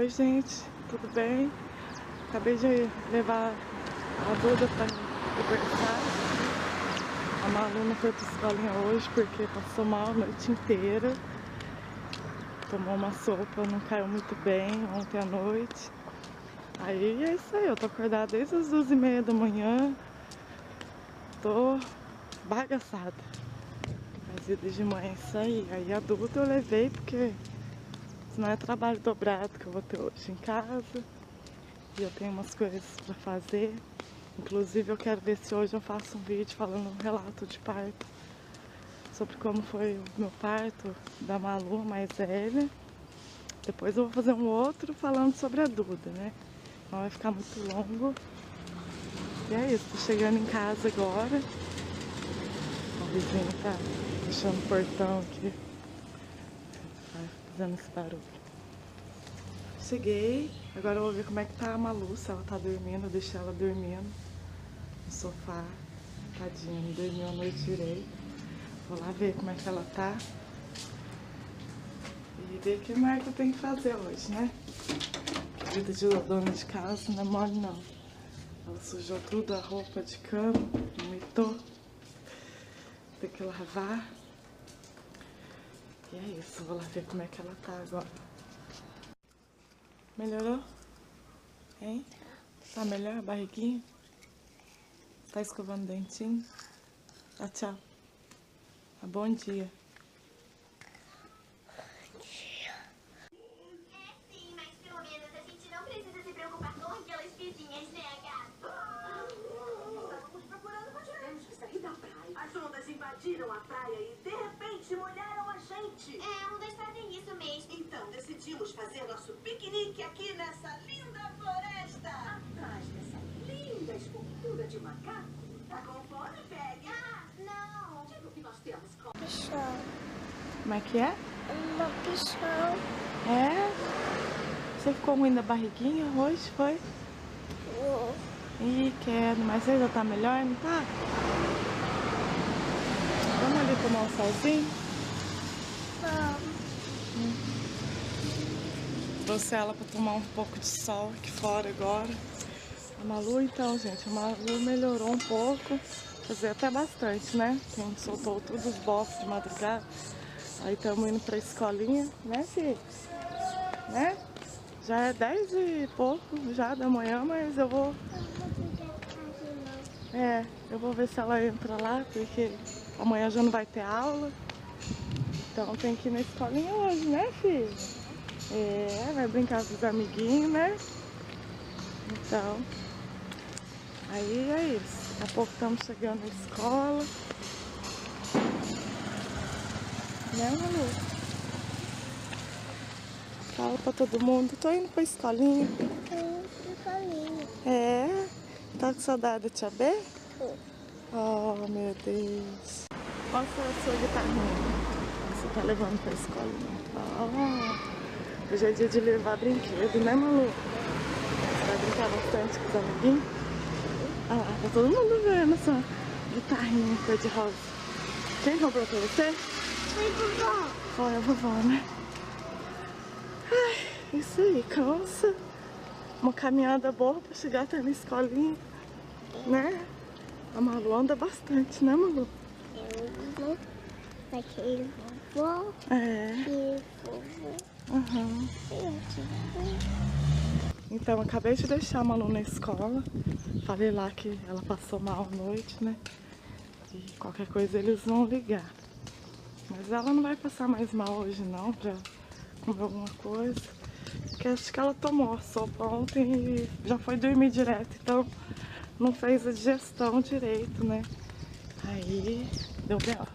Oi gente, tudo bem? Acabei de levar a Duda para conversar. A Malu não foi para escolinha hoje porque passou mal a noite inteira. Tomou uma sopa, não caiu muito bem ontem à noite. Aí é isso aí, eu tô acordada desde as 2h30 da manhã. Tô bagaçada. As idas de manhã é isso aí. Aí a Duda eu levei porque senão é trabalho dobrado que eu vou ter hoje em casa. E eu tenho umas coisas pra fazer. Inclusive eu quero ver se hoje eu faço um vídeo falando um relato de parto. Sobre como foi o meu parto da Malu mais velha. Depois eu vou fazer um outro falando sobre a Duda, né? Não vai ficar muito longo. E é isso, tô chegando em casa agora. O vizinho tá fechando o portão aqui. Tá fazendo esse barulho. Cheguei, agora eu vou ver como é que tá a Malu, se ela tá dormindo. Eu deixei ela dormindo no sofá. Tadinha, não dormiu a noite direito. Vou lá ver como é que ela tá. E ver o que mais que eu tenho que fazer hoje, né? Vida de dona de casa não é mole não. Ela sujou tudo, a roupa de cama, vomitou. Tem que lavar. E é isso, vou lá ver como é que ela tá agora. Melhorou? Hein? Tá melhor a barriguinha? Tá escovando o dentinho? Ah, tchau. Ah, bom dia. As ondas invadiram a praia e de repente molharam a gente. Ondas fazem isso mesmo. Então decidimos fazer nosso piquenique aqui nessa linda floresta. Atrás dessa linda escultura de macaco. Tá com fome, Peggy? Não. Diga o que nós temos com... Pichão. Como é que é? Uma pichão. É? Você ficou ruim da barriguinha hoje, foi? Ih, quero, mas você já tá melhor, não tá? Vamos ali tomar um solzinho? Trouxe ela pra tomar um pouco de sol aqui fora agora. A Malu então, gente, a Malu melhorou um pouco. Quer dizer, até bastante, né? Quem soltou todos os bofs de madrugada. Aí estamos indo pra escolinha, né, filho? Né? Já é 10 e pouco já da manhã, mas eu vou... eu vou ver se ela entra lá, porque amanhã já não vai ter aula. Então tem que ir na escolinha hoje, né, filho? Vai brincar com os amiguinhos, né? Então, aí é isso. Daqui a pouco estamos chegando na escola. Né, Malu? Fala pra todo mundo. Tô indo pra escolinha. É? Tá com saudade da tia B? Oh, meu Deus. Mostra a sua guitarrinha. Você tá levando pra escolinha. Hoje é dia de levar brinquedo, né, Malu? Você vai brincar bastante com os amiguinhos? Ah lá, tá todo mundo vendo essa guitarrinha cor de rosa. Quem comprou pra você? Foi vovó. Foi a vovó, né? Ai, isso aí, cansa. Uma caminhada boa pra chegar até na escolinha, né? A Malu anda bastante, né, Malu? Daquele vovó. E vovó. Uhum. Então, acabei de deixar a Malu na escola. Falei lá que ela passou mal à noite, né? E qualquer coisa eles vão ligar. Mas ela não vai passar mais mal hoje não, já comeu alguma coisa. Porque acho que ela tomou a sopa ontem e já foi dormir direto, então não fez a digestão direito, né? Aí deu B.O.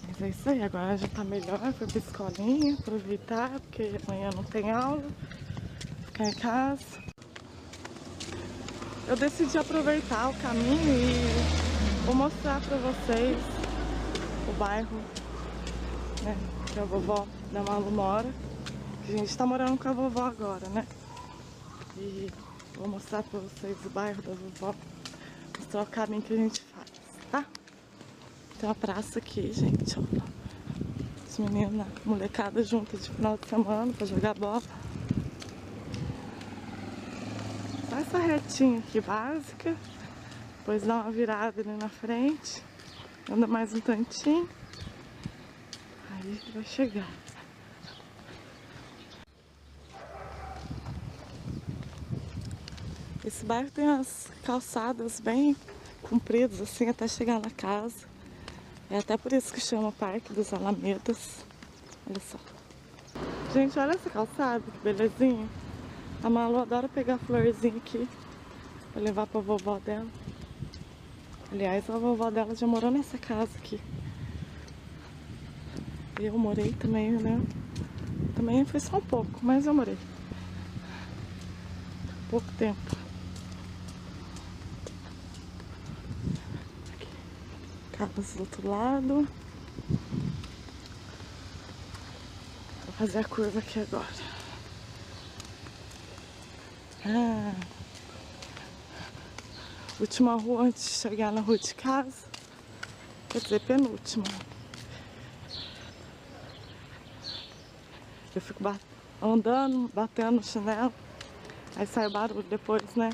Mas é isso aí, agora já tá melhor, foi pra escolinha, aproveitar, porque amanhã não tem aula, ficar em casa. Eu decidi aproveitar o caminho e vou mostrar pra vocês o bairro, né, que a vovó da Malu mora. A gente tá morando com a vovó agora, né? E vou mostrar pra vocês o bairro da vovó, mostrar o caminho que a gente faz, tá? Tem uma praça aqui, gente, ó. Os meninos, molecada junto de final de semana pra jogar bola. essa retinha aqui básica, depois dá uma virada ali na frente, anda mais um tantinho, aí vai chegar. Esse bairro tem as calçadas bem compridas assim até chegar na casa. É até por isso que chama Parque dos Alamedas. Olha só. Gente, olha essa calçada, que belezinha. A Malu adora pegar florzinha aqui pra levar pra vovó dela. Aliás, a vovó dela já morou nessa casa aqui. Eu morei também, né? Também foi só um pouco, mas eu morei. Pouco tempo. Casas do outro lado. Vou fazer a curva aqui agora. Última rua antes de chegar na rua de casa. Quer dizer, penúltima. Eu fico andando, batendo no chinelo. Aí sai o barulho depois, né?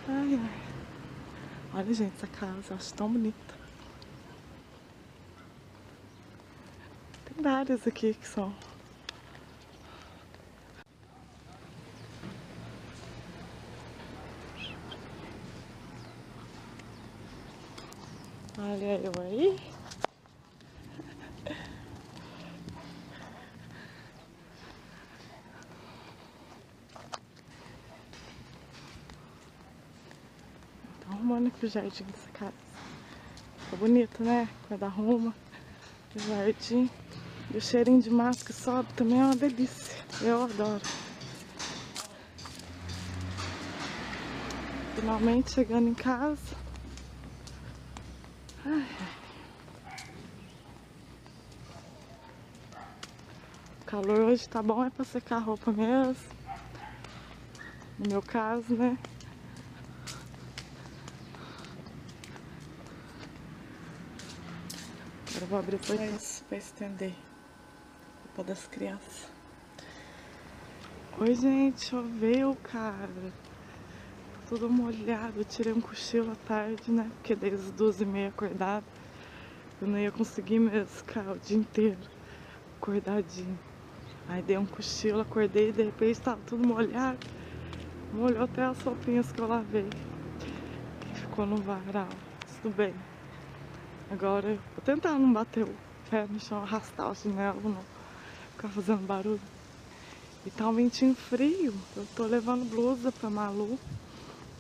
Ai, ai. Olha, gente, essa casa, eu acho tão bonita. Tem várias aqui que são. Olha eu aí. Arrumando aqui o jardim dessa casa. Fica bonito, né? Quando arruma o jardim. E o cheirinho de mato que sobe também é uma delícia. Eu adoro. Finalmente chegando em casa. Ai. O calor hoje tá bom, é pra secar a roupa mesmo. No meu caso, né? Agora eu vou abrir pra estender. Roupa das crianças. Oi, gente, choveu, cara. Tá tudo molhado. Eu tirei um cochilo à tarde, né? Porque desde as 12h30 acordado. Eu não ia conseguir mesmo ficar o dia inteiro acordadinho. Aí dei um cochilo, acordei e de repente tava tudo molhado. Molhou até as roupinhas que eu lavei. Que ficou no varal. Tudo bem. Agora eu vou tentar não bater o pé no chão, arrastar o chinelo, não ficar fazendo barulho. E tá um ventinho frio. Eu tô levando blusa pra Malu.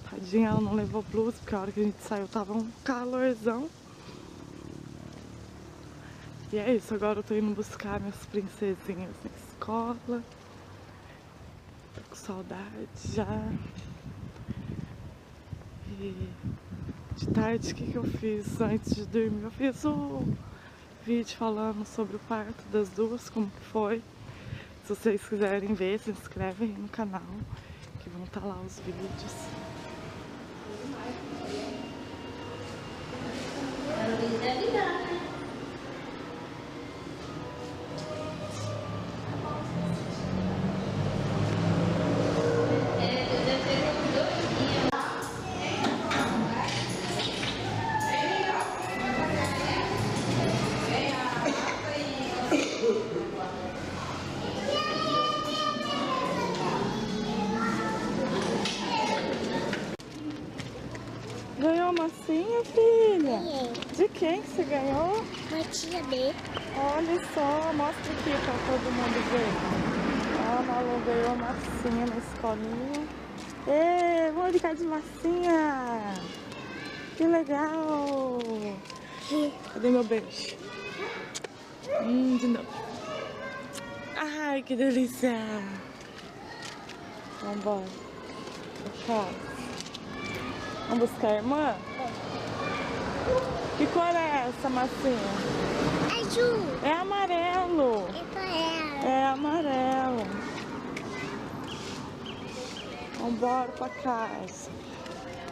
Tadinha, ela não levou blusa, porque a hora que a gente saiu tava um calorzão. E é isso, agora eu tô indo buscar minhas princesinhas na escola. Tô com saudade já. E de tarde, o que eu fiz antes de dormir? Eu fiz o vídeo falando sobre o parto das duas, como que foi. Se vocês quiserem ver, se inscrevem aí no canal, que vão estar lá os vídeos. Ganhou massinha, filha? Ganhei. De quem que você ganhou? Uma tia B. Olha só, mostra aqui pra todo mundo ver. Ó, a Malu ganhou massinha na escolinha. Ê, vamos brincar de massinha! Que legal! Cadê meu beijo? De novo. Ai, que delícia! Vambora. Tchau. Vamos buscar a irmã? Que cor é essa massinha? Azul. É amarelo. É pra ela. É amarelo. Vambora pra casa.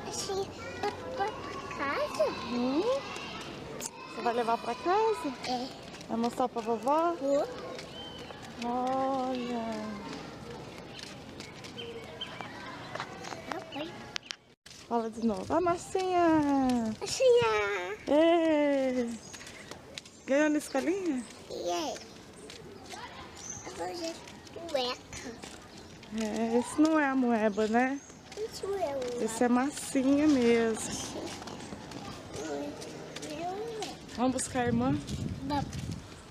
Assim, pra casa? Você vai levar pra casa? É. Vai mostrar pra vovó? Vou. Olha. Fala de novo. A massinha! Massinha! Ê! Ganhou na escolinha? E aí? Eu vou fazer cueca. É, esse não é a moeba, né? Isso é o... Esse é massinha mesmo. Vamos buscar a irmã? Vamos.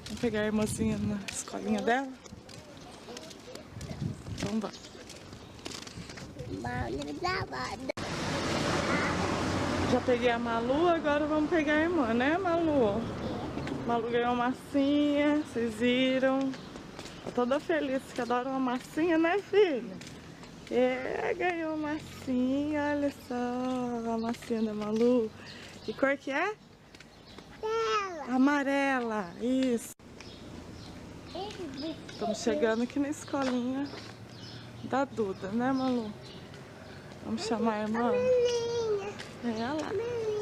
Vamos pegar a irmãzinha na escolinha dela? Então vamos. Já peguei a Malu, agora vamos pegar a irmã, né, Malu? Malu ganhou uma massinha, vocês viram? Tô toda feliz que adora uma massinha, né, filha? É, ganhou uma massinha, olha só a massinha da Malu. Que cor que é? Amarela, isso. Estamos chegando aqui na escolinha da Duda, né, Malu? Vamos chamar a irmã? É lá,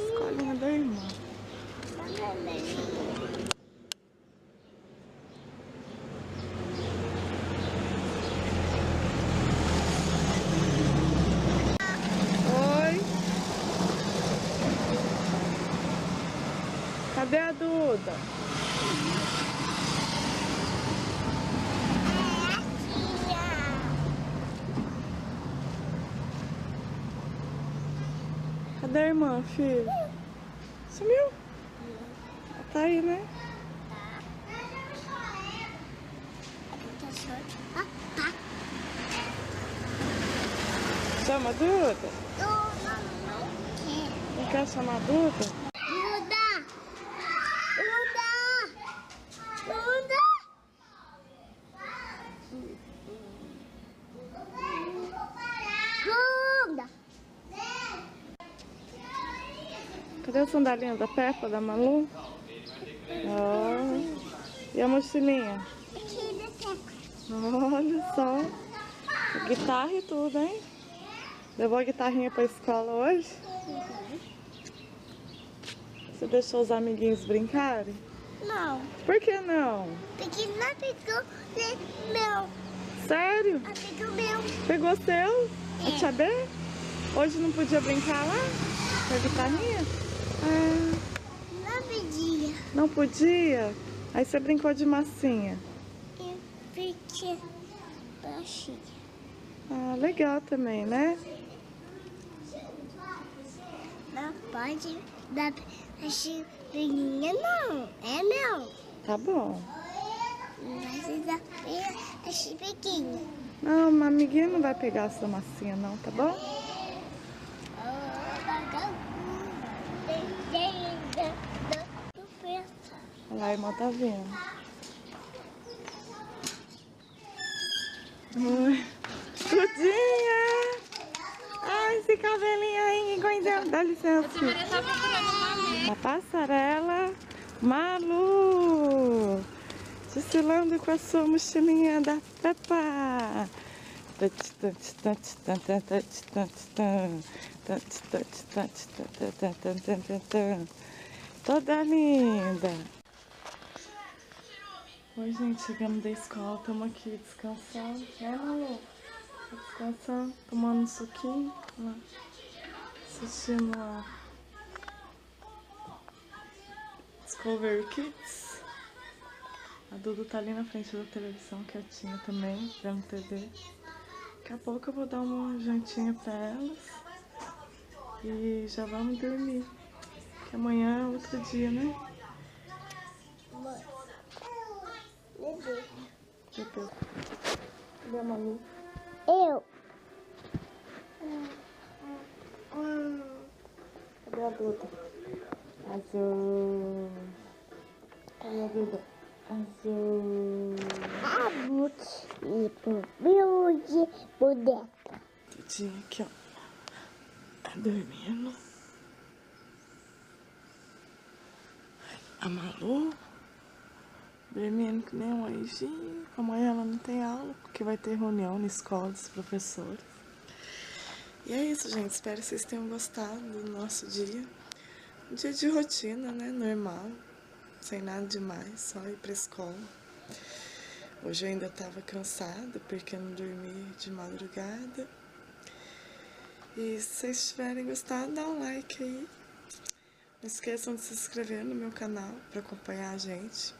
escolinha da irmã. Oi. Cadê a Duda? Cadê a irmã, filho? Sumiu? Ela tá aí, né? Chama a Duda? Não quer chamar a Duda? Cadê a sandalinha da Peppa, da Malu? Oh. E a mochilinha? Olha só. Guitarra e tudo, hein? Levou a guitarrinha pra escola hoje? Você deixou os amiguinhos brincarem? Não. Por que não? Porque não pegou meu. Sério? Ela pegou meu. Pegou seu? É. A Tia B? Hoje não podia brincar lá? Com a guitarrinha? Não podia. Não podia? Aí você brincou de massinha. Eu fiquei baixinha. Ah, legal também, né? Não pode dar baixinha, não. É meu. Tá bom. Mas dá achei pequena. Não, uma amiguinha não vai pegar essa massinha não, tá bom? Olha lá, a irmã tá vendo. Oi. Tudinha! Ai, esse cabelinho aí, coisa. Dá licença. A passarela Malu! Desfilando com a sua mochilinha da Peppa. Toda linda. Oi, gente, chegamos da escola, estamos aqui descansando, né, Malu? Descansando, tomando um suquinho, lá, assistindo a Discovery Kids. A Dudu tá ali na frente da televisão, quietinha também, vendo TV. Daqui a pouco eu vou dar uma jantinha pra elas e já vamos dormir. Que amanhã é outro dia, né? Bebê. Cadê a Malu? Eu. Cadê a Duda? Azul. Cadê a Duda? Azul. Meu de boneca. Tudinho aqui, ó. Tá dormindo. A Malu dormindo que nem um anjinho. Amanhã ela não tem aula, porque vai ter reunião na escola dos professores. E é isso, gente. Espero que vocês tenham gostado do nosso dia. Um dia de rotina, né? Normal. Sem nada demais, só ir pra escola. Hoje eu ainda tava cansada, porque eu não dormi de madrugada. E se vocês tiverem gostado, dá um like aí. Não esqueçam de se inscrever no meu canal para acompanhar a gente.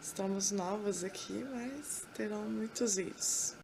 Estamos novos aqui, mas terão muitos vídeos.